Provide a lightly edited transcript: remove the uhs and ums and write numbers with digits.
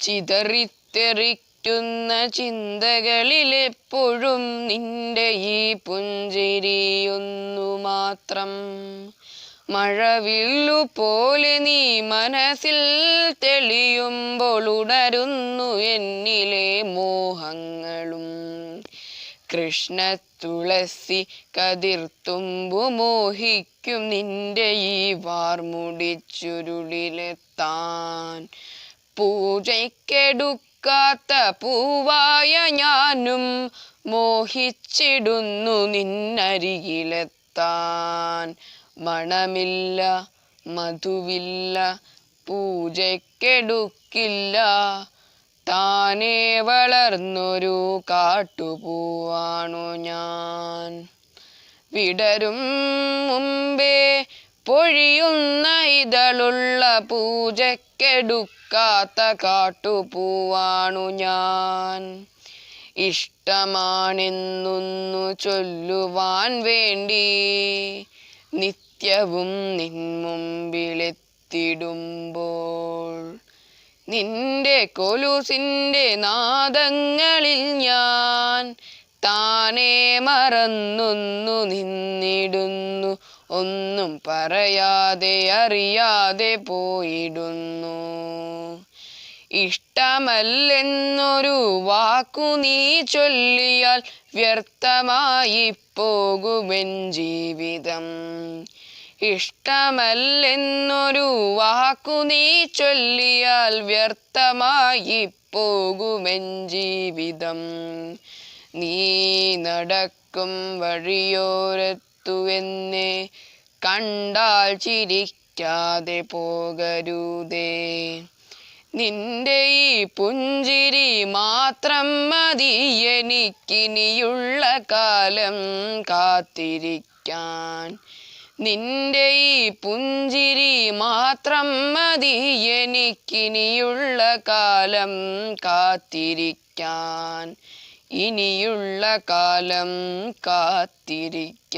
ചിതറിത്തെറിക്കുന്ന ചിന്തകളിലെപ്പോഴും നിന്റെ ഈ പുഞ്ചിരിയൊന്നു മാത്രം. മഴവില്ലു പോലെ നീ മനസ്സിൽ തെളിയുമ്പോൾ ഉണരുന്നു എന്നിലെ മോഹങ്ങളും. കൃഷ്ണ തുളസി കതിർത്തുമ്പു മോഹിക്കും നിന്റെ ഈ വാർമുടിച്ചുരുളിലെത്താൻ. പൂജയ്ക്കെടുക്കാത്ത പൂവായ ഞാനും മോഹിച്ചിടുന്നു നിന്നരികിലെത്താൻ. മണമില്ല, മധുവില്ല, പൂജയ്ക്കെടുക്കില്ല, താനേ വളർന്നൊരു കാട്ടുപൂവാണു ഞാൻ. വിടരും മുമ്പേ പൊഴിയുന്ന ഇതളുള്ള പൂജയ്ക്കെടുക്കാത്ത കാട്ടുപൂവാണു ഞാൻ. ഇഷ്ടമാണെന്നൊന്നു ചൊല്ലുവാൻ വേണ്ടി നിത്യവും നിൻ മുമ്പിലെത്തിടുമ്പോൾ നിന്റെ കൊലുസിൻ്റെ നാദങ്ങളിൽ ഞാൻ താനേ മറന്നൊന്നു നിന്നിടുന്നു. ഒന്നും പറയാതെ അറിയാതെ പോയിടുന്നു. ഇഷ്ടമല്ലെന്നൊരു വാക്കു നീ ചൊല്ലിയാൽ വ്യർത്ഥമായി പോകുമെൻ ജീവിതം. ഇഷ്ടമല്ലെന്നൊരു വാക്കു നീ ചൊല്ലിയാൽ വ്യർത്ഥമായി പോകുമെൻ ജീവിതം. നീ നടക്കും വഴിയോരത്തു എന്നെ കണ്ടാൽ ചിരിക്കാതെ പോകരുതേ. നിന്റെ ഈ പുഞ്ചിരി മാത്രം മതി എനിക്കിനിയുള്ള കാലം കാത്തിരിക്കാൻ. നിന്റെ ഈ പുഞ്ചിരി മാത്രം മതി എനിക്കിനിയുള്ള കാലം കാത്തിരിക്കാൻ. ഇനിയുള്ള കാലം കാത്തിരിക്കാൻ.